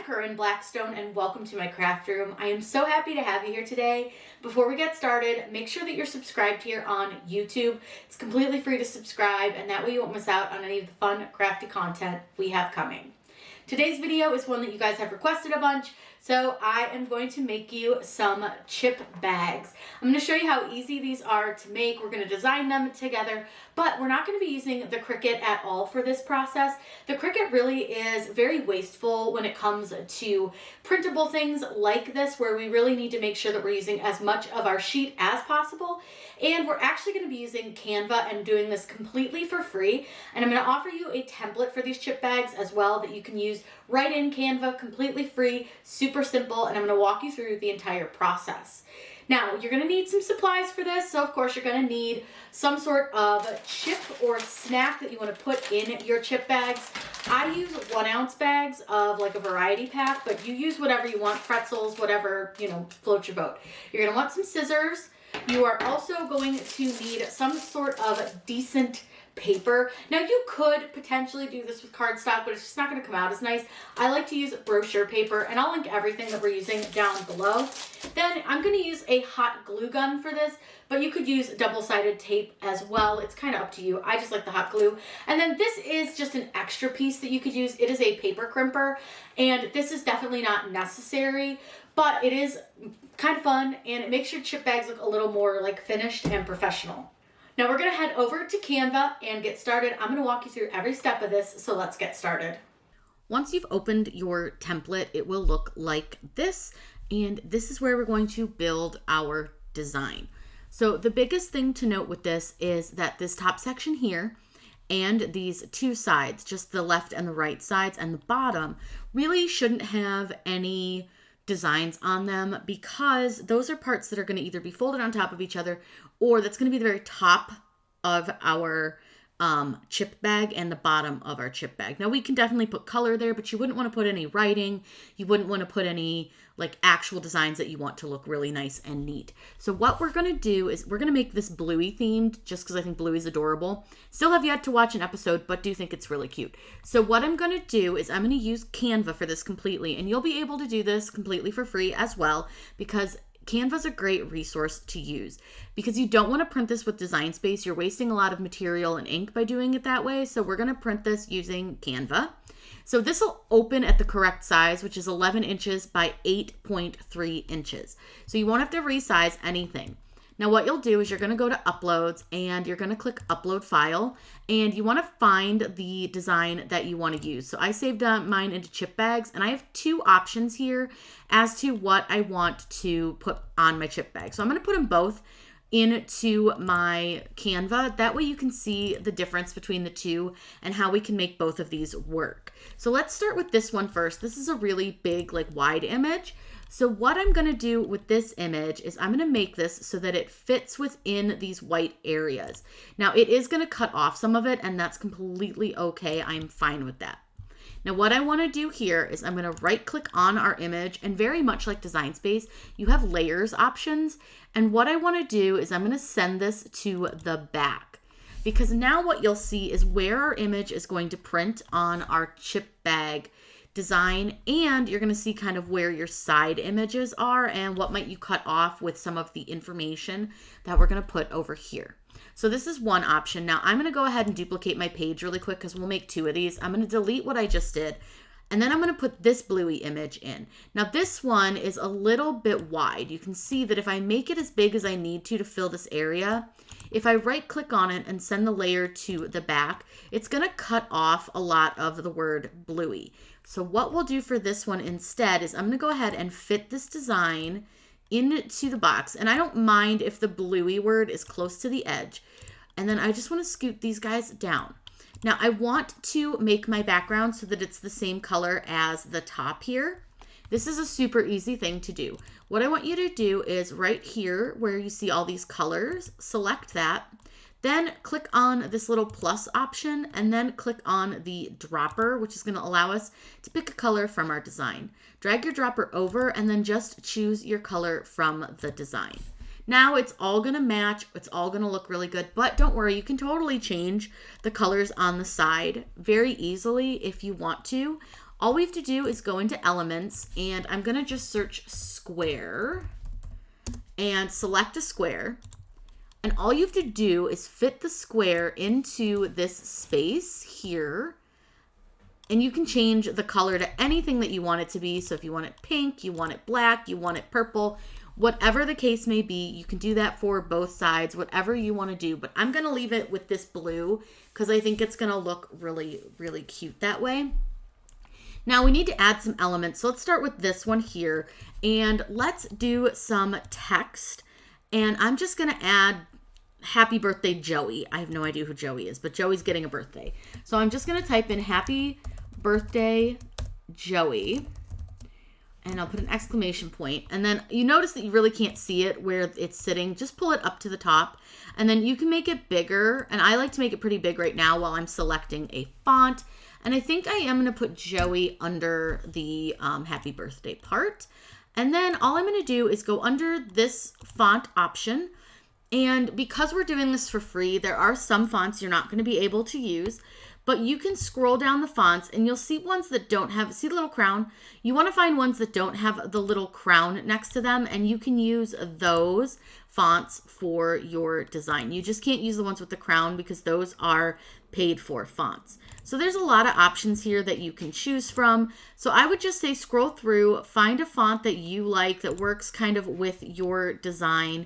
Corinne Blackstone and welcome to my craft room. I am so happy to have you here today. Before we get started, make sure that you're subscribed here on YouTube. It's completely free to subscribe and that way you won't miss out on any of the fun crafty content we have coming. Today's video is one that you guys have requested a bunch, so I am going to make you some chip bags. I'm going to show you how easy these are to make. We're going to design them together, but we're not going to be using the Cricut at all for this process. The Cricut really is very wasteful when it comes to printable things like this, where we really need to make sure that we're using as much of our sheet as possible. And we're actually going to be using Canva and doing this completely for free. And I'm going to offer you a template for these chip bags as well that you can use right in Canva, completely free, super simple, and I'm going to walk you through the entire process. Now, you're going to need some supplies for this, so of course you're going to need some sort of chip or snack that you want to put in your chip bags. I use 1 ounce bags of like a variety pack, but you use whatever you want, pretzels, whatever, floats your boat. You're going to want some scissors. You are also going to need some sort of decent paper. Now you could potentially do this with cardstock, but it's just not going to come out as nice. I like to use brochure paper, and I'll link everything that we're using down below. Then I'm going to use a hot glue gun for this, but you could use double-sided tape as well. It's kind of up to you. I just like the hot glue. And then this is just an extra piece that you could use. It is a paper crimper, and this is definitely not necessary, but it is kind of fun, and it makes your chip bags look a little more like finished and professional. Now we're going to head over to Canva and get started. I'm going to walk you through every step of this, so let's get started. Once you've opened your template, it will look like this, and this is where we're going to build our design. So the biggest thing to note with this is that this top section here and these two sides, just the left and the right sides and the bottom, really shouldn't have any designs on them, because those are parts that are going to either be folded on top of each other, or that's going to be the very top of our chip bag and the bottom of our chip bag. Now we can definitely put color there, but you wouldn't want to put any writing. You wouldn't want to put any like actual designs that you want to look really nice and neat. So what we're going to do is we're going to make this bluey themed, just because I think bluey is adorable. Still have yet to watch an episode, but do think it's really cute. So what I'm going to do is I'm going to use Canva for this completely, and you'll be able to do this completely for free as well, because Canva's a great resource to use, because you don't want to print this with Design Space. You're wasting a lot of material and ink by doing it that way. So we're going to print this using Canva. So this will open at the correct size, which is 11 inches by 8.3 inches. So you won't have to resize anything. Now what you'll do is you're going to go to Uploads and you're going to click Upload File, and you want to find the design that you want to use. So I saved mine into chip bags, and I have 2 options here as to what I want to put on my chip bag. So I'm going to put them both into my Canva. That way you can see the difference between the two and how we can make both of these work. So let's start with this one first. This is a really big, like wide image. So what I'm going to do with this image is I'm going to make this so that it fits within these white areas. Now it is going to cut off some of it, and that's completely okay. I'm fine with that. Now what I want to do here is I'm going to right click on our image, and very much like Design Space, you have layers options. And what I want to do is I'm going to send this to the back, because now what you'll see is where our image is going to print on our chip bag design, and you're going to see kind of where your side images are and what might you cut off with some of the information that we're going to put over here. So this is one option. Now I'm going to go ahead and duplicate my page really quick, because we'll make 2 of these. I'm going to delete what I just did, and then I'm going to put this bluey image in. Now this one is a little bit wide. You can see that if I make it as big as I need to fill this area, if I right click on it and send the layer to the back, it's going to cut off a lot of the word bluey. So what we'll do for this one instead is I'm going to go ahead and fit this design into the box. And I don't mind if the bluey word is close to the edge. And then I just want to scoot these guys down. Now I want to make my background so that it's the same color as the top here. This is a super easy thing to do. What I want you to do is right here where you see all these colors, select that. Then click on this little plus option, and then click on the dropper, which is going to allow us to pick a color from our design. Drag your dropper over and then just choose your color from the design. Now it's all going to match. It's all going to look really good, but don't worry, you can totally change the colors on the side very easily if you want to. All we have to do is go into elements, and I'm going to just search square and select a square. And all you have to do is fit the square into this space here. And you can change the color to anything that you want it to be. So if you want it pink, you want it black, you want it purple, whatever the case may be, you can do that for both sides, whatever you want to do. But I'm going to leave it with this blue because I think it's going to look really, really cute that way. Now we need to add some elements. So let's start with this one here, and let's do some text. And I'm just going to add happy birthday, Joey. I have no idea who Joey is, but Joey's getting a birthday. So I'm just going to type in happy birthday, Joey. And I'll put an exclamation point. And then you notice that you really can't see it where it's sitting. Just pull it up to the top. And then you can make it bigger. And I like to make it pretty big right now while I'm selecting a font. And I think I am going to put Joey under the happy birthday part. And then all I'm going to do is go under this font option. And because we're doing this for free, there are some fonts you're not going to be able to use. But you can scroll down the fonts and you'll see ones that don't have, see the little crown? You want to find ones that don't have the little crown next to them, and you can use those fonts for your design. You just can't use the ones with the crown because those are paid for fonts. So there's a lot of options here that you can choose from. So I would just say scroll through, find a font that you like that works kind of with your design.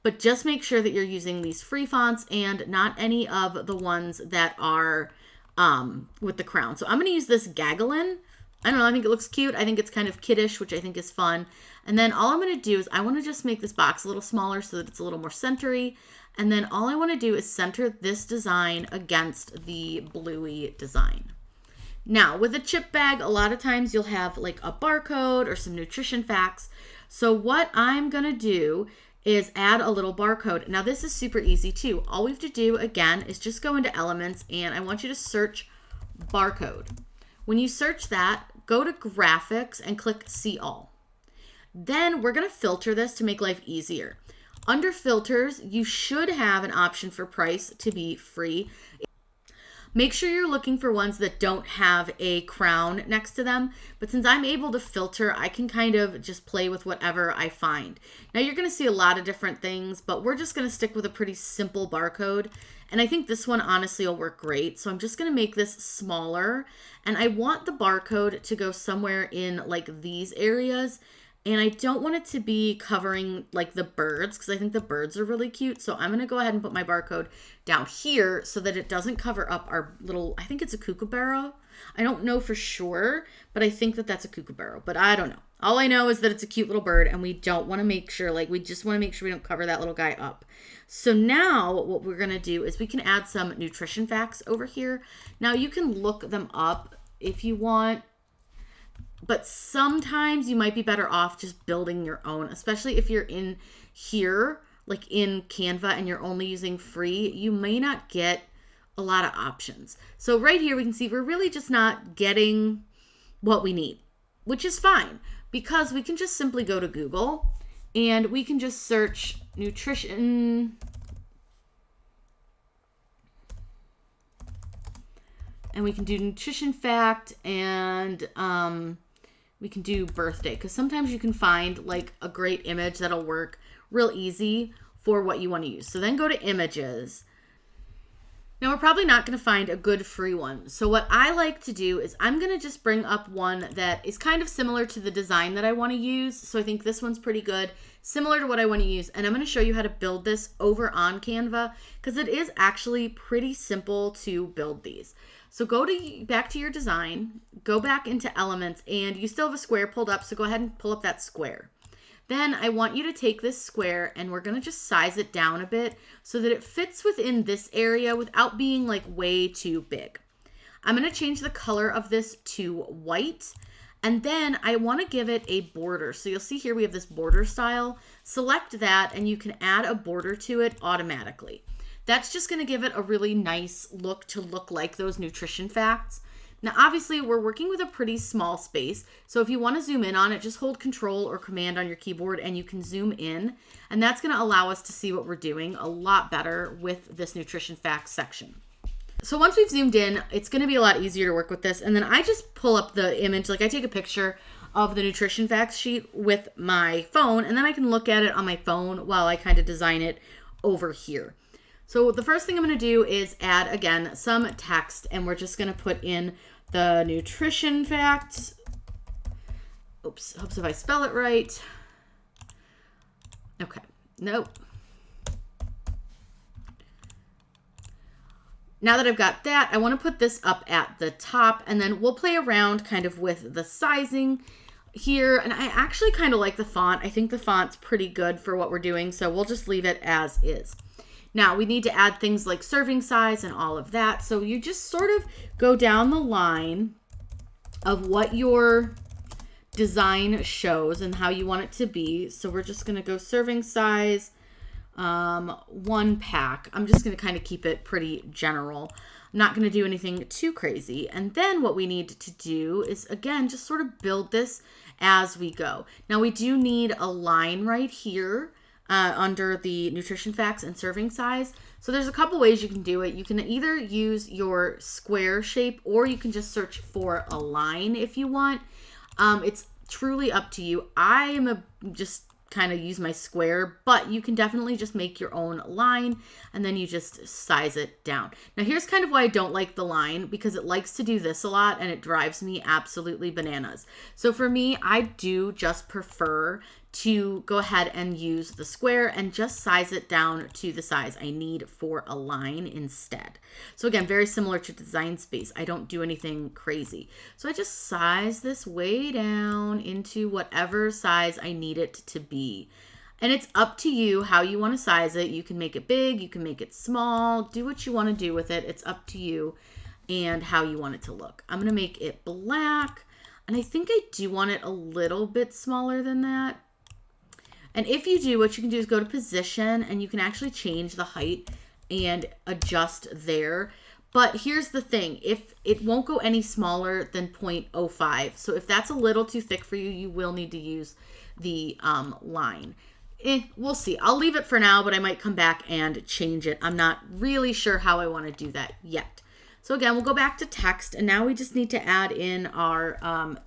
But just make sure that you're using these free fonts and not any of the ones that are with the crown. So I'm going to use this Gaggelin. I don't know, I think it looks cute. I think it's kind of kiddish, which I think is fun. And then all I'm going to do is I want to just make this box a little smaller so that it's a little more centery. And then all I want to do is center this design against the bluey design. Now, with a chip bag, a lot of times you'll have like a barcode or some nutrition facts. So what I'm going to do is add a little barcode. Now this is super easy too. All we have to do again is just go into elements, and I want you to search barcode. When you search that, go to graphics and click see all. Then we're going to filter this to make life easier. Under filters, you should have an option for price to be free. Make sure you're looking for ones that don't have a crown next to them. But since I'm able to filter, I can kind of just play with whatever I find. Now you're going to see a lot of different things, but we're just going to stick with a pretty simple barcode. And I think this one honestly will work great. So I'm just going to make this smaller. And I want the barcode to go somewhere in like these areas. And I don't want it to be covering like the birds because I think the birds are really cute. So I'm going to go ahead and put my barcode down here so that it doesn't cover up our little, I think it's a kookaburra. I don't know for sure, but I think that that's a kookaburra, but I don't know. All I know is that it's a cute little bird, and we don't want to make sure, like we just want to make sure we don't cover that little guy up. So now what we're going to do is we can add some nutrition facts over here. Now you can look them up if you want. But sometimes you might be better off just building your own, especially if you're in here, like in Canva, and you're only using free, you may not get a lot of options. So right here, we can see we're really just not getting what we need, which is fine because we can just simply go to Google and we can just search nutrition. And we can do nutrition fact and, we can do birthday because sometimes you can find like a great image that'll work real easy for what you want to use. So then go to images. Now we're probably not going to find a good free one. So what I like to do is I'm going to just bring up one that is kind of similar to the design that I want to use. So I think this one's pretty good, similar to what I want to use. And I'm going to show you how to build this over on Canva because it is actually pretty simple to build these. So go back to your design, go back into elements, and you still have a square pulled up, so go ahead and pull up that square. Then I want you to take this square and we're going to just size it down a bit so that it fits within this area without being like way too big. I'm going to change the color of this to white, and then I want to give it a border. So you'll see here we have this border style. Select that and you can add a border to it automatically. That's just going to give it a really nice look to look like those nutrition facts. Now, obviously, we're working with a pretty small space. So if you want to zoom in on it, just hold Control or Command on your keyboard and you can zoom in. And that's going to allow us to see what we're doing a lot better with this nutrition facts section. So once we've zoomed in, it's going to be a lot easier to work with this. And then I just pull up the image, like I take a picture of the nutrition facts sheet with my phone, and then I can look at it on my phone while I kind of design it over here. So the first thing I'm going to do is add, again, some text, and we're just going to put in the nutrition facts. Oops, hopes if I spell it right. Okay, nope. Now that I've got that, I want to put this up at the top, and then we'll play around kind of with the sizing here. And I actually kind of like the font. I think the font's pretty good for what we're doing, so we'll just leave it as is. Now we need to add things like serving size and all of that. So you just sort of go down the line of what your design shows and how you want it to be. So we're just going to go serving size, 1 pack. I'm just going to kind of keep it pretty general. I'm not going to do anything too crazy. And then what we need to do is, again, just sort of build this as we go. Now we do need a line right here under the nutrition facts and serving size. So there's a couple ways you can do it. You can either use your square shape, or you can just search for a line if you want. It's truly up to you. I am just kind of use my square, but you can definitely just make your own line, and then you just size it down. Now here's kind of why I don't like the line, because it likes to do this a lot and it drives me absolutely bananas. So for me, I do just prefer to go ahead and use the square and just size it down to the size I need for a line instead. So again, very similar to Design Space. I don't do anything crazy. So I just size this way down into whatever size I need it to be. And it's up to you how you want to size it. You can make it big, you can make it small, do what you want to do with it. It's up to you and how you want it to look. I'm going to make it black, and I think I do want it a little bit smaller than that. And if you do, what you can do is go to position, and you can actually change the height and adjust there. But here's the thing, if it won't go any smaller than 0.05. So if that's a little too thick for you, you will need to use the line. We'll see. I'll leave it for now, but I might come back and change it. I'm not really sure how I want to do that yet. So again, we'll go back to text, and now we just need to add in our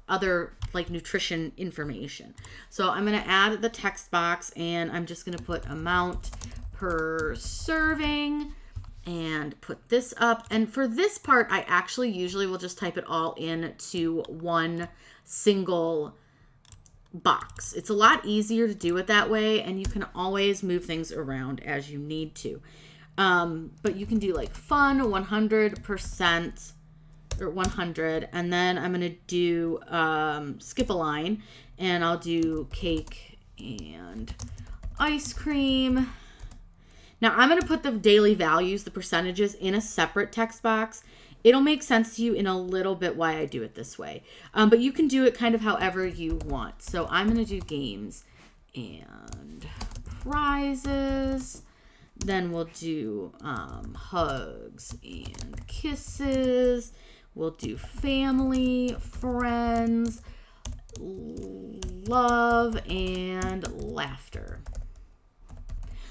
other like nutrition information. So I'm going to add the text box, and I'm just going to put amount per serving and put this up. And for this part, I actually usually will just type it all into one single box. It's a lot easier to do it that way, and you can always move things around as you need to. But you can do like fun 100% or 100, and then I'm going to do skip a line, and I'll do cake and ice cream. Now I'm going to put the daily values, the percentages, in a separate text box. It'll make sense to you in a little bit why I do it this way. But you can do it kind of however you want. So I'm going to do games and prizes. Then we'll do hugs and kisses. We'll do family, friends, love, and laughter.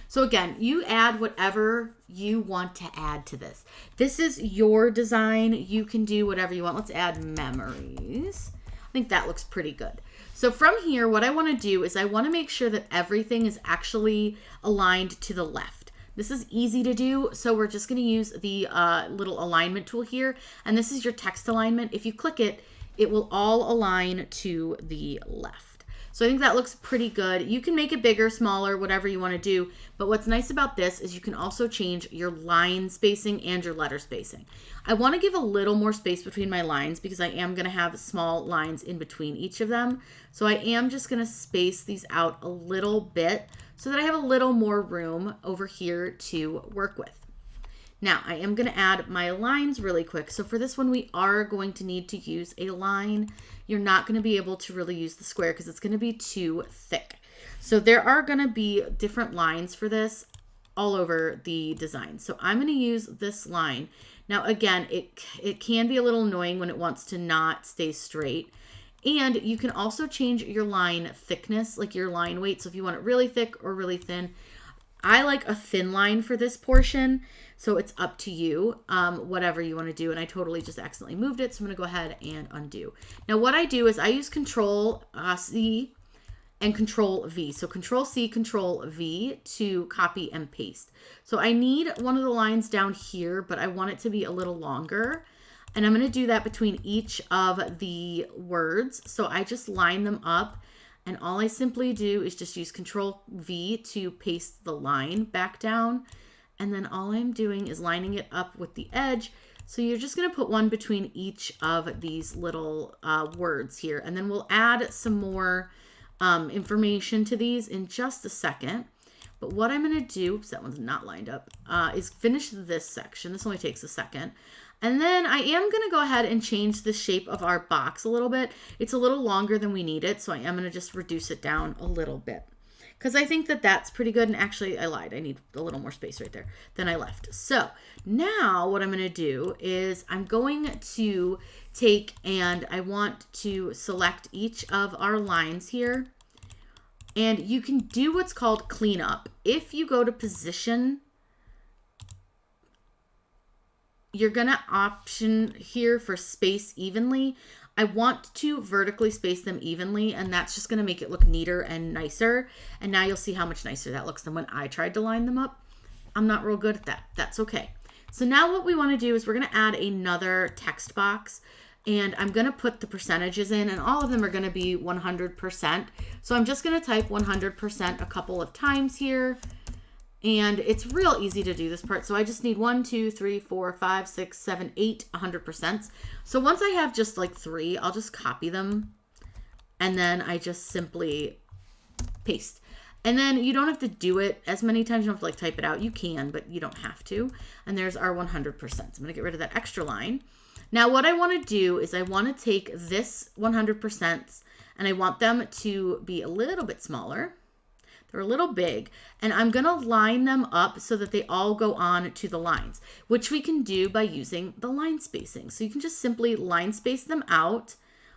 So again, you add whatever you want to add to this. This is your design. You can do whatever you want. Let's add memories. I think that looks pretty good. So from here, what I want to do is I want to make sure that everything is actually aligned to the left. This is easy to do, so we're just going to use the little alignment tool here, and this is your text alignment. If you click it, it will all align to the left. So I think that looks pretty good. You can make it bigger, smaller, whatever you want to do, but what's nice about this is you can also change your line spacing and your letter spacing. I want to give a little more space between my lines because I am going to have small lines in between each of them. So I am just going to space these out a little bit so that I have a little more room over here to work with. Now I am going to add my lines really quick. So for this one, we are going to need to use a line. You're not going to be able to really use the square because it's going to be too thick. So there are going to be different lines for this all over the design. So I'm going to use this line. Now again, it can be a little annoying when it wants to not stay straight. And you can also change your line thickness, like your line weight. So if you want it really thick or really thin, I like a thin line for this portion, so it's up to you, whatever you want to do. And I totally just accidentally moved it, so I'm going to go ahead and undo. Now what I do is I use Control C and Control V. So Control C, Control V to copy and paste. So I need one of the lines down here, but I want it to be a little longer. And I'm going to do that between each of the words. So I just line them up. And all I simply do is just use Control V to paste the line back down. And then all I'm doing is lining it up with the edge. So you're just going to put one between each of these little words here. And then we'll add some more information to these in just a second. But what I'm going to do, oops, that one's not lined up, is finish this section. This only takes a second. And then I am going to go ahead and change the shape of our box a little bit. It's a little longer than we need it, so I am going to just reduce it down a little bit. Because I think that that's pretty good. And actually, I lied. I need a little more space right there than I left. So now what I'm going to do is I'm going to take and I want to select each of our lines here. And you can do what's called cleanup. If you go to position, you're going to option here for space evenly. I want to vertically space them evenly, and that's just going to make it look neater and nicer. And now you'll see how much nicer that looks than when I tried to line them up. I'm not real good at that. That's okay. So now what we want to do is we're going to add another text box, and I'm going to put the percentages in, and all of them are going to be 100%. So I'm just going to type 100% a couple of times here. And it's real easy to do this part. So I just need 1, 2, 3, 4, 5, 6, 7, 8, 100%. So once I have just like 3, I'll just copy them. And then I just simply paste. And then you don't have to do it as many times. You don't have to like type it out. You can, but you don't have to. And there's our 100%. So I'm going to get rid of that extra line. Now what I want to do is I want to take this 100% and I want them to be a little bit smaller. They're a little big, and I'm going to line them up so that they all go on to the lines, which we can do by using the line spacing. So you can just simply line space them out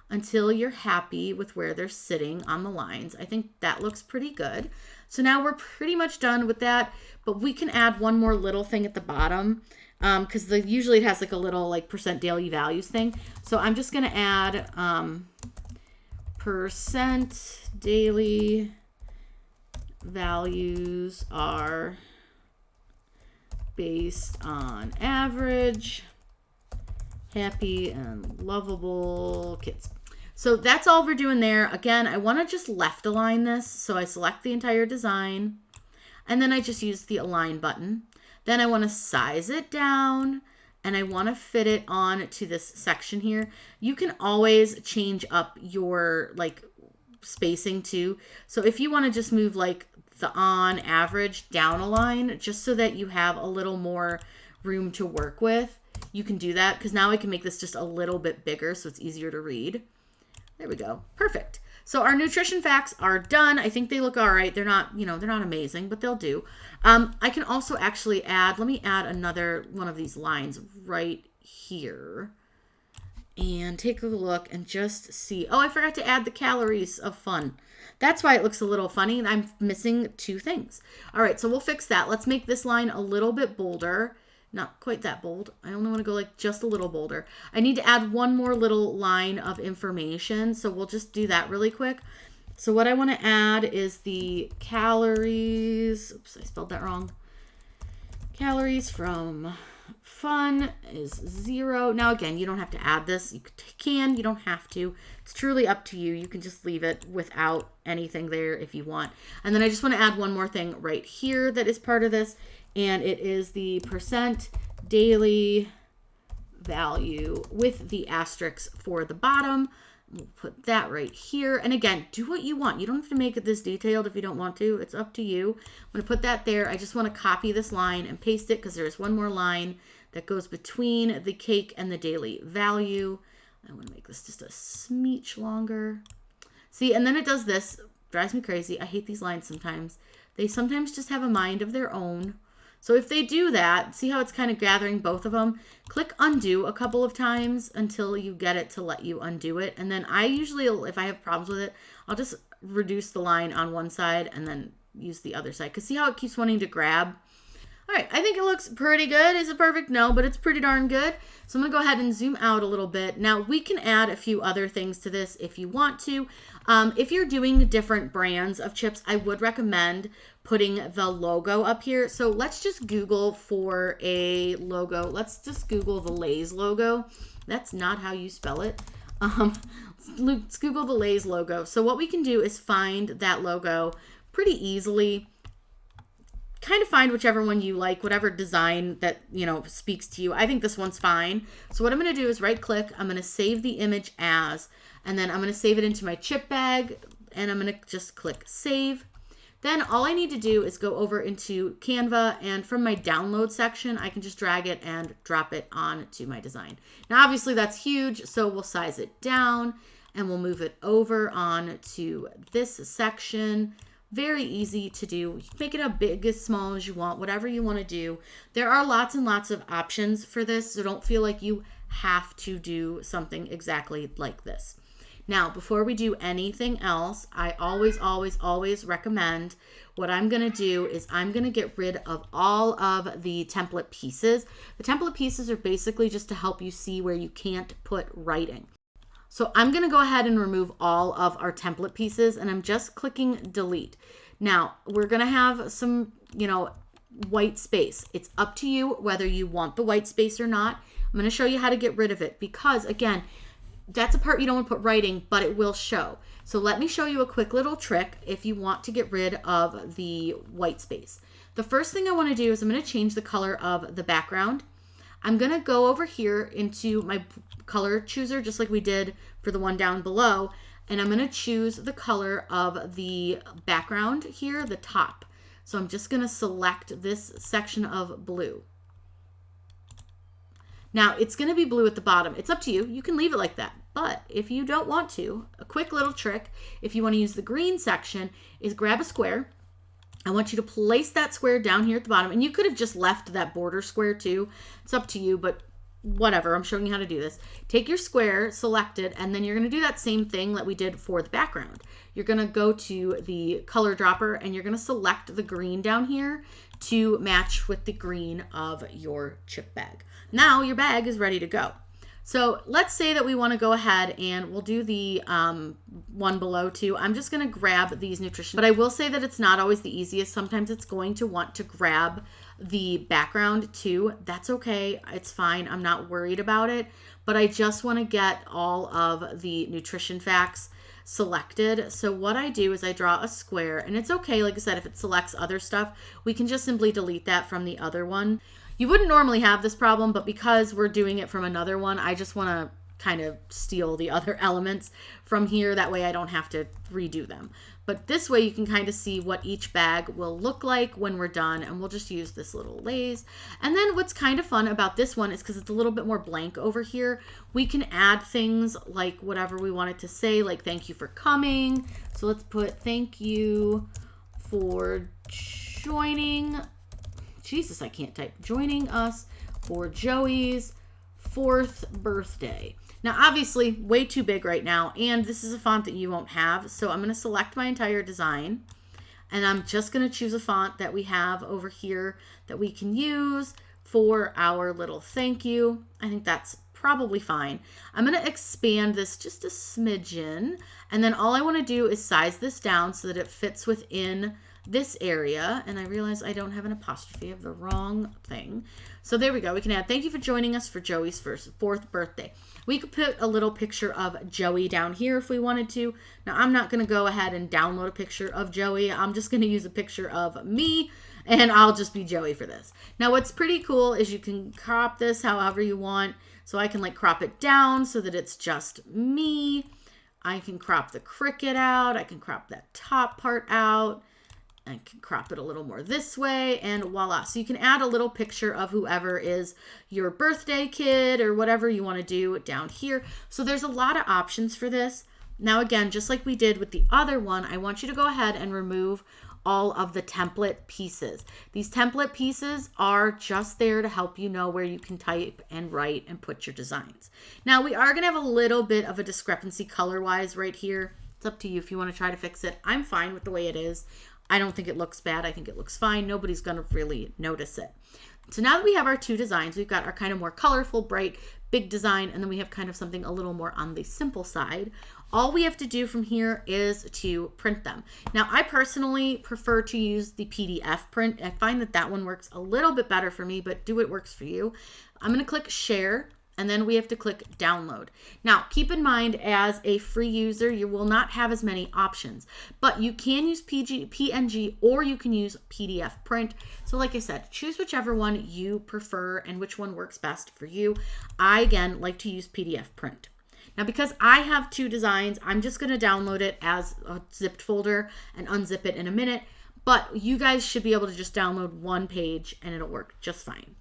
until you're happy with where they're sitting on the lines. I think that looks pretty good. So now we're pretty much done with that, but we can add one more little thing at the bottom because usually it has like a little like percent daily values thing. So I'm just going to add percent daily values are based on average, happy and lovable kids. So that's all we're doing there. Again, I want to just left align this. So I select the entire design and then I just use the align button. Then I want to size it down and I want to fit it on to this section here. You can always change up your like spacing too. So if you want to just move like the on average down a line just so that you have a little more room to work with, you can do that because now I can make this just a little bit bigger so it's easier to read. There we go. Perfect. So our nutrition facts are done. I think they look all right. They're not, they're not amazing, but they'll do. I can also actually add, let me add another one of these lines right here. And take a look and just see. Oh, I forgot to add the calories of fun. That's why it looks a little funny. I'm missing 2 things. All right, so we'll fix that. Let's make this line a little bit bolder. Not quite that bold. I only want to go like just a little bolder. I need to add one more little line of information. So we'll just do that really quick. So what I want to add is the calories. Oops, I spelled that wrong. Calories from fun is 0. Now again, you don't have to add this. You can, you don't have to. It's truly up to you. You can just leave it without anything there if you want. And then I just want to add one more thing right here that is part of this. And it is the percent daily value with the asterisks for the bottom. We'll put that right here. And again, do what you want. You don't have to make it this detailed if you don't want to. It's up to you. I'm going to put that there. I just want to copy this line and paste it because there's one more line that goes between the cake and the daily value. I want to make this just a smidge longer. See, and then it does this. Drives me crazy. I hate these lines sometimes. They sometimes just have a mind of their own. So if they do that, see how it's kind of gathering both of them? Click undo a couple of times until you get it to let you undo it. And then I usually, if I have problems with it, I'll just reduce the line on one side and then use the other side, because see how it keeps wanting to grab? All right, I think it looks pretty good. Is it perfect? No, but it's pretty darn good. So I'm gonna go ahead and zoom out a little bit. Now we can add a few other things to this if you want to. If you're doing different brands of chips, I would recommend putting the logo up here. So let's just Google for a logo. Let's just Google the Lay's logo. That's not how you spell it. Let's Google the Lay's logo. So what we can do is find that logo pretty easily. Kind of find whichever one you like, whatever design that, you know, speaks to you. I think this one's fine. So what I'm going to do is right click. I'm going to save the image as, and then I'm going to save it into my chip bag, and I'm going to just click save. Then all I need to do is go over into Canva, and from my download section, I can just drag it and drop it onto my design. Now, obviously that's huge, so we'll size it down and we'll move it over on to this section. Very easy to do. You can make it as big as small as you want, whatever you want to do. There are lots and lots of options for this, so don't feel like you have to do something exactly like this. Now, before we do anything else, I always recommend what I'm going to do is I'm going to get rid of all of the template pieces. The template pieces are basically just to help you see where you can't put writing. So I'm going to go ahead and remove all of our template pieces, and I'm just clicking delete. Now we're going to have some, you know, white space. It's up to you whether you want the white space or not. I'm going to show you how to get rid of it because, again, that's a part you don't want to put writing, but it will show. So let me show you a quick little trick if you want to get rid of the white space. The first thing I want to do is I'm going to change the color of the background. I'm going to go over here into my color chooser, just like we did for the one down below, and I'm going to choose the color of the background here, the top. So I'm just going to select this section of blue. Now it's going to be blue at the bottom. It's up to you. You can leave it like that. But if you don't want to, a quick little trick, if you want to use the green section, is grab a square. I want you to place that square down here at the bottom, and you could have just left that border square too. It's up to you, but whatever, I'm showing you how to do this. Take your square, select it, and then you're going to do that same thing that we did for the background. You're going to go to the color dropper, and you're going to select the green down here to match with the green of your chip bag. Now your bag is ready to go. So let's say that we want to go ahead and we'll do the one below too. I'm just going to grab these nutrition, but I will say that it's not always the easiest. Sometimes it's going to want to grab the background too. That's okay. It's fine. I'm not worried about it, but I just want to get all of the nutrition facts selected. So what I do is I draw a square, and it's okay. Like I said, if it selects other stuff, we can just simply delete that from the other one. You wouldn't normally have this problem, but because we're doing it from another one, I just want to kind of steal the other elements from here. That way I don't have to redo them. But this way you can kind of see what each bag will look like when we're done, and we'll just use this little Lay's. And then what's kind of fun about this one is because it's a little bit more blank over here, we can add things like whatever we want it to say, like thank you for coming. So let's put thank you for joining. Jesus, I can't type. Joining us for Joey's 4th birthday. Now, obviously, way too big right now, and this is a font that you won't have. So I'm going to select my entire design, and I'm just going to choose a font that we have over here that we can use for our little thank you. I think that's probably fine. I'm going to expand this just a smidgen, and then all I want to do is size this down so that it fits within this area. And I realize I don't have an apostrophe. I have the wrong thing. So there we go. We can add thank you for joining us for Joey's 4th birthday. We could put a little picture of Joey down here if we wanted to. Now I'm not going to go ahead and download a picture of Joey. I'm just going to use a picture of me, and I'll just be Joey for this. Now what's pretty cool is you can crop this however you want. So I can like crop it down so that it's just me. I can crop the Cricut out. I can crop that top part out. I can crop it a little more this way, and voila. So you can add a little picture of whoever is your birthday kid or whatever you want to do down here. So there's a lot of options for this. Now again, just like we did with the other one, I want you to go ahead and remove all of the template pieces. These template pieces are just there to help you know where you can type and write and put your designs. Now we are going to have a little bit of a discrepancy color-wise right here. It's up to you if you want to try to fix it. I'm fine with the way it is. I don't think it looks bad. I think it looks fine. Nobody's going to really notice it. So now that we have our two designs, we've got our kind of more colorful, bright, big design, and then we have kind of something a little more on the simple side. All we have to do from here is to print them. Now, I personally prefer to use the PDF print. I find that that one works a little bit better for me, but do what works for you. I'm going to click share, and then we have to click download. Now, keep in mind, as a free user, you will not have as many options, but you can use PNG, or you can use PDF print. So like I said, choose whichever one you prefer and which one works best for you. I, again, like to use PDF print. Now, because I have two designs, I'm just going to download it as a zipped folder and unzip it in a minute, but you guys should be able to just download one page and it'll work just fine.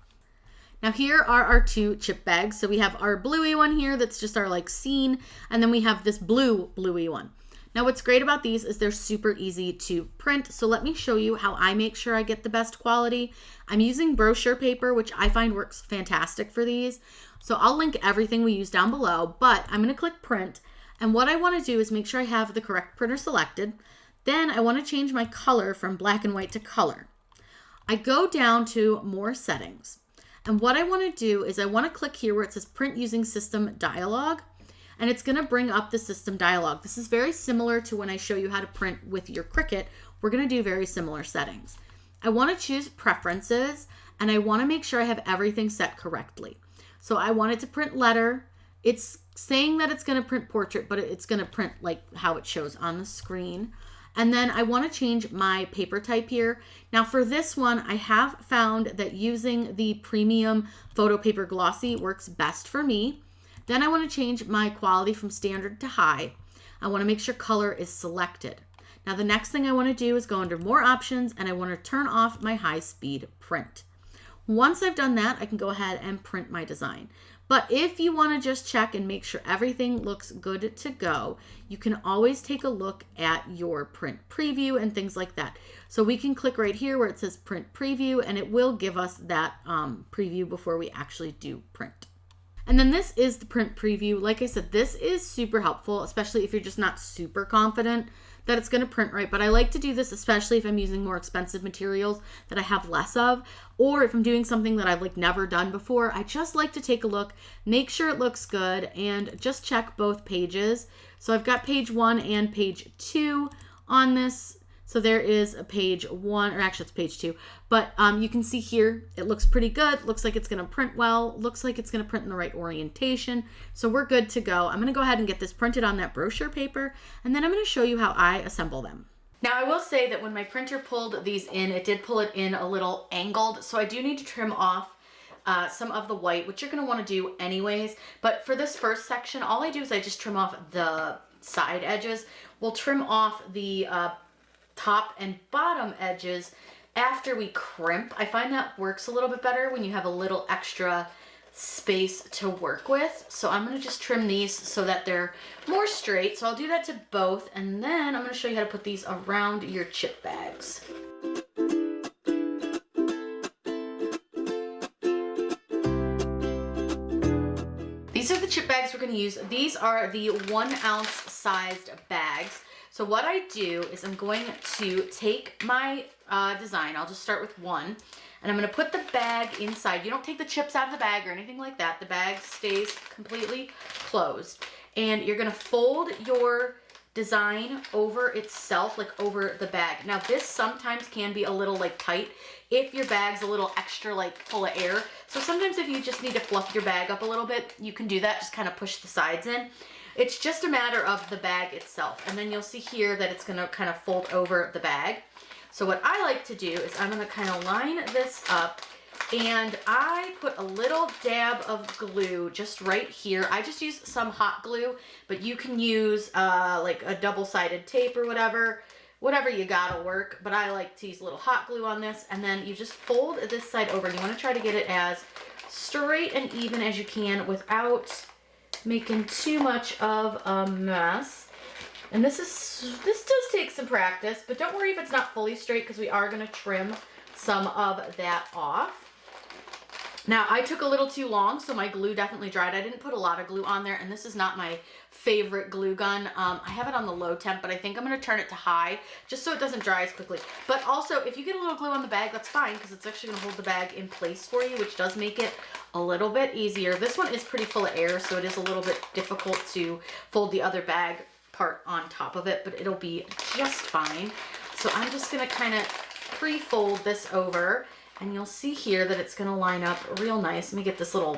Now, here are our two chip bags. So we have our bluey one here that's just our like scene, and then we have this bluey one. Now, what's great about these is they're super easy to print. So let me show you how I make sure I get the best quality. I'm using brochure paper, which I find works fantastic for these. So I'll link everything we use down below, but I'm going to click print. And what I want to do is make sure I have the correct printer selected. Then I want to change my color from black and white to color. I go down to more settings. And what I want to do is I want to click here where it says print using system dialog. And it's going to bring up the system dialog. This is very similar to when I show you how to print with your Cricut. We're going to do very similar settings. I want to choose preferences, and I want to make sure I have everything set correctly. So I want it to print letter. It's saying that it's going to print portrait, but it's going to print like how it shows on the screen. And then I want to change my paper type here. Now for this one, I have found that using the premium photo paper glossy works best for me. Then I want to change my quality from standard to high. I want to make sure color is selected. Now the next thing I want to do is go under more options, and I want to turn off my high speed print. Once I've done that, I can go ahead and print my design. But if you want to just check and make sure everything looks good to go, you can always take a look at your print preview and things like that. So we can click right here where it says print preview, and it will give us that preview before we actually do print. And then this is the print preview. Like I said, this is super helpful, especially if you're just not super confident that it's going to print right. But I like to do this, especially if I'm using more expensive materials that I have less of, or if I'm doing something that I've like never done before. I just like to take a look, make sure it looks good, and just check both pages. So I've got page 1 and page 2 on this. So there is a page 1, or actually it's page 2, but you can see here, it looks pretty good. Looks like it's going to print well. Looks like it's going to print in the right orientation. So we're good to go. I'm going to go ahead and get this printed on that brochure paper, and then I'm going to show you how I assemble them. Now I will say that when my printer pulled these in, it did pull it in a little angled. So I do need to trim off some of the white, which you're going to want to do anyways. But for this first section, all I do is I just trim off the side edges. We'll trim off the top and bottom edges after we crimp. I find that works a little bit better when you have a little extra space to work with. So I'm going to just trim these so that they're more straight. So I'll do that to both, and then I'm going to show you how to put these around your chip bags. These are the chip bags we're going to use. These are the 1 ounce sized bags. So what I do is I'm going to take my design. I'll just start with one, and I'm going to put the bag inside. You don't take the chips out of the bag or anything like that. The bag stays completely closed. And you're going to fold your design over itself, like over the bag. Now this sometimes can be a little like tight if your bag's a little extra like full of air. So sometimes if you just need to fluff your bag up a little bit, you can do that. Just kind of push the sides in. It's just a matter of the bag itself. And then you'll see here that it's going to kind of fold over the bag. So what I like to do is I'm going to kind of line this up, and I put a little dab of glue just right here. I just use some hot glue, but you can use like a double-sided tape or whatever you gotta work. But I like to use a little hot glue on this, and then you just fold this side over, and you want to try to get it as straight and even as you can without making too much of a mess. And this does take some practice, but don't worry if it's not fully straight, because we are going to trim some of that off. Now I took a little too long, so my glue definitely dried. I didn't put a lot of glue on there, and this is not my favorite glue gun. I have it on the low temp, but I think I'm gonna turn it to high just so it doesn't dry as quickly. But also, if you get a little glue on the bag, that's fine, because it's actually gonna hold the bag in place for you, which does make it a little bit easier. This one is pretty full of air, so it is a little bit difficult to fold the other bag part on top of it, but it'll be just fine. So I'm just gonna kind of pre-fold this over, and you'll see here that it's gonna line up real nice. Let me get this little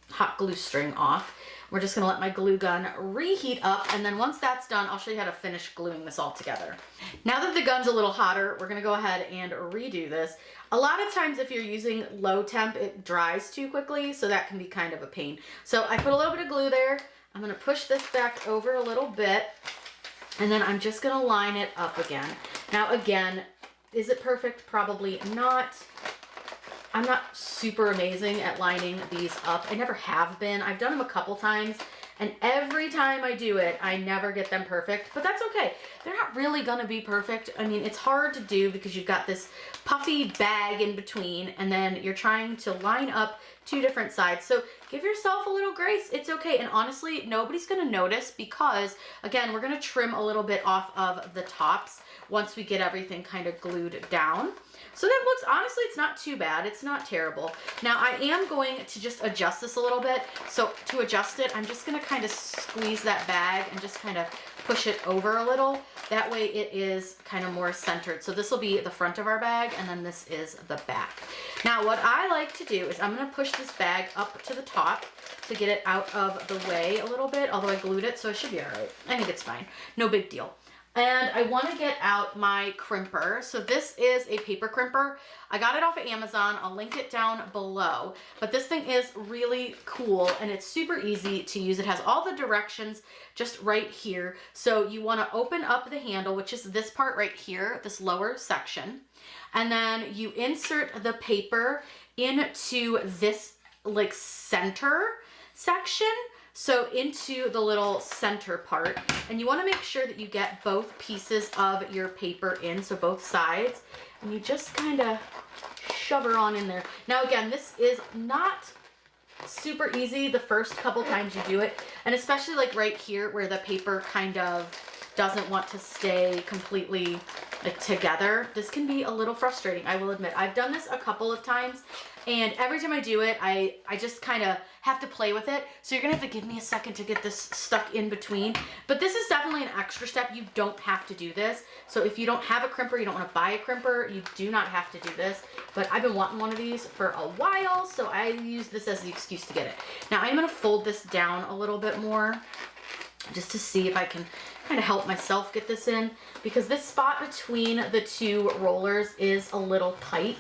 hot glue string off. We're just gonna let my glue gun reheat up, and then once that's done, I'll show you how to finish gluing this all together. Now that the gun's a little hotter, we're gonna go ahead and redo this. A lot of times if you're using low temp, it dries too quickly, so that can be kind of a pain. So I put a little bit of glue there. I'm gonna push this back over a little bit, and then I'm just gonna line it up again. Now again, is it perfect? Probably not. I'm not super amazing at lining these up. I never have been. I've done them a couple times, and every time I do it, I never get them perfect, but that's okay. They're not really gonna be perfect. I mean, it's hard to do because you've got this puffy bag in between, and then you're trying to line up two different sides. So give yourself a little grace. It's okay. And honestly, nobody's gonna notice because, again, we're gonna trim a little bit off of the tops once we get everything kind of glued down. So that looks, honestly, it's not too bad. It's not terrible. Now I am going to just adjust this a little bit. So to adjust it, I'm just gonna kind of squeeze that bag and just kind of push it over a little. That way it is kind of more centered. So this will be the front of our bag, and then this is the back. Now what I like to do is I'm gonna push this bag up to the top to get it out of the way a little bit, although I glued it, so it should be all right. I think it's fine, no big deal. And I want to get out my crimper. So this is a paper crimper. I got it off of Amazon. I'll link it down below. But this thing is really cool, and it's super easy to use. It has all the directions just right here. So you want to open up the handle, which is this part right here, this lower section. And then you insert the paper into this like center section. So into the little center part, and you want to make sure that you get both pieces of your paper in, so both sides, and you just kind of shove her on in there. Now again, this is not super easy the first couple times you do it, and especially like right here where the paper kind of doesn't want to stay completely like together. This can be a little frustrating, I will admit. I've done this a couple of times, and every time I do it, I just kind of have to play with it. So you're gonna have to give me a second to get this stuck in between. But this is definitely an extra step. You don't have to do this. So if you don't have a crimper, you don't want to buy a crimper, you do not have to do this. But I've been wanting one of these for a while, so I use this as the excuse to get it. Now I'm gonna fold this down a little bit more just to see if I can kind of help myself get this in, because this spot between the two rollers is a little tight.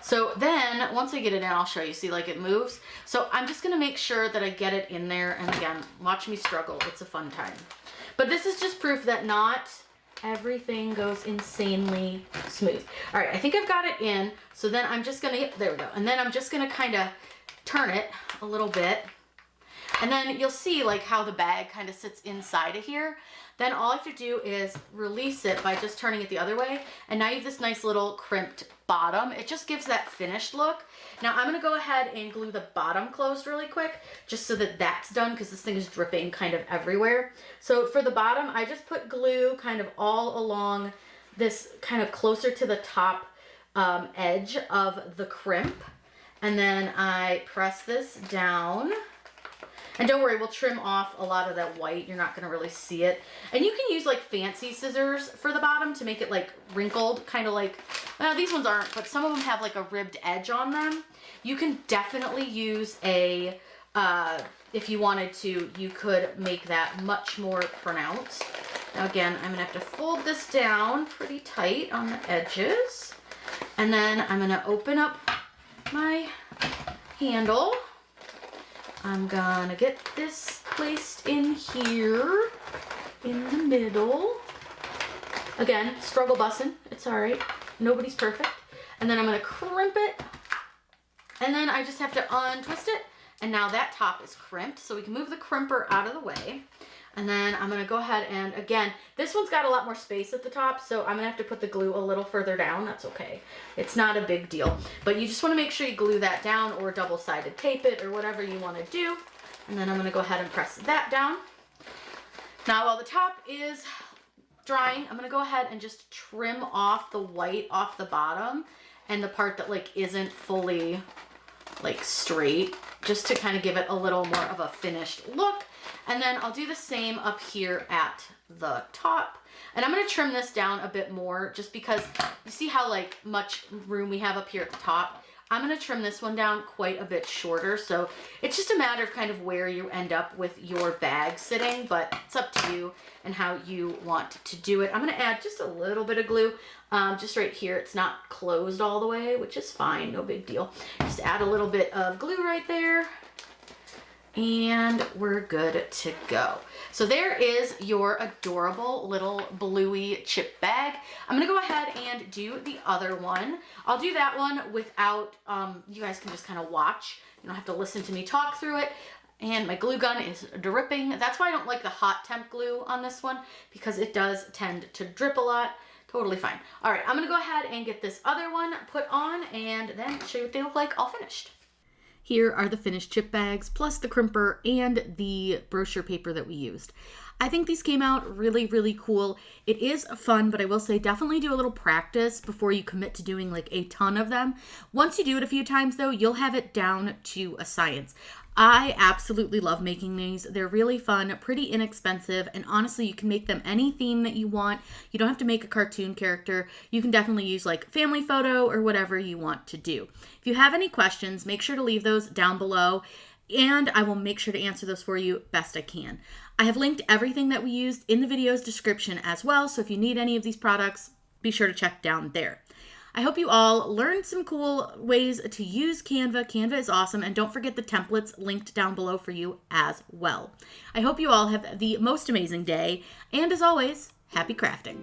So then once I get it in, I'll show you. See, like it moves. So I'm just gonna make sure that I get it in there, and again, watch me struggle. It's a fun time. But this is just proof that not everything goes insanely smooth. All right, I think I've got it in. So then I'm just gonna, yep, there we go. And then I'm just gonna kind of turn it a little bit. And then you'll see like how the bag kind of sits inside of here. Then all I have to do is release it by just turning it the other way. And now you have this nice little crimped bottom. It just gives that finished look. Now I'm gonna go ahead and glue the bottom closed really quick, just so that that's done, because this thing is dripping kind of everywhere. So for the bottom, I just put glue kind of all along this kind of closer to the top edge of the crimp. And then I press this down. And don't worry, we'll trim off a lot of that white. You're not gonna really see it. And you can use like fancy scissors for the bottom to make it like wrinkled, kind of like, well, these ones aren't, but some of them have like a ribbed edge on them. You can definitely use a, if you wanted to, you could make that much more pronounced. Now again, I'm gonna have to fold this down pretty tight on the edges. And then I'm gonna open up my handle. I'm gonna get this placed in here, in the middle. Again, struggle bussin', it's all right. Nobody's perfect. And then I'm gonna crimp it. And then I just have to untwist it. And now that top is crimped, so we can move the crimper out of the way. And then I'm gonna go ahead and, again, this one's got a lot more space at the top, so I'm gonna have to put the glue a little further down. That's okay. It's not a big deal. But you just wanna make sure you glue that down or double-sided tape it or whatever you wanna do. And then I'm gonna go ahead and press that down. Now while the top is drying, I'm gonna go ahead and just trim off the white off the bottom and the part that like isn't fully like straight, just to kind of give it a little more of a finished look. And then I'll do the same up here at the top. And I'm gonna trim this down a bit more just because you see how like much room we have up here at the top. I'm gonna trim this one down quite a bit shorter. So it's just a matter of kind of where you end up with your bag sitting, but it's up to you and how you want to do it. I'm gonna add just a little bit of glue, just right here. It's not closed all the way, which is fine, no big deal. Just add a little bit of glue right there. And we're good to go. So there is your adorable little bluey chip bag. I'm gonna go ahead and do the other one. I'll do that one without, you guys can just kind of watch. You don't have to listen to me talk through it. And my glue gun is dripping. That's why I don't like the hot temp glue on this one, because it does tend to drip a lot. Totally fine. All right, I'm gonna go ahead and get this other one put on and then show you what they look like all finished. Here are the finished chip bags, plus the crimper and the brochure paper that we used. I think these came out really, really cool. It is fun, but I will say definitely do a little practice before you commit to doing like a ton of them. Once you do it a few times though, you'll have it down to a science. I absolutely love making these. They're really fun, pretty inexpensive, and honestly, you can make them any theme that you want. You don't have to make a cartoon character. You can definitely use like family photo or whatever you want to do. If you have any questions, make sure to leave those down below, and I will make sure to answer those for you best I can. I have linked everything that we used in the video's description as well, so if you need any of these products, be sure to check down there. I hope you all learned some cool ways to use Canva. Canva is awesome, and don't forget the templates linked down below for you as well. I hope you all have the most amazing day, and as always, happy crafting.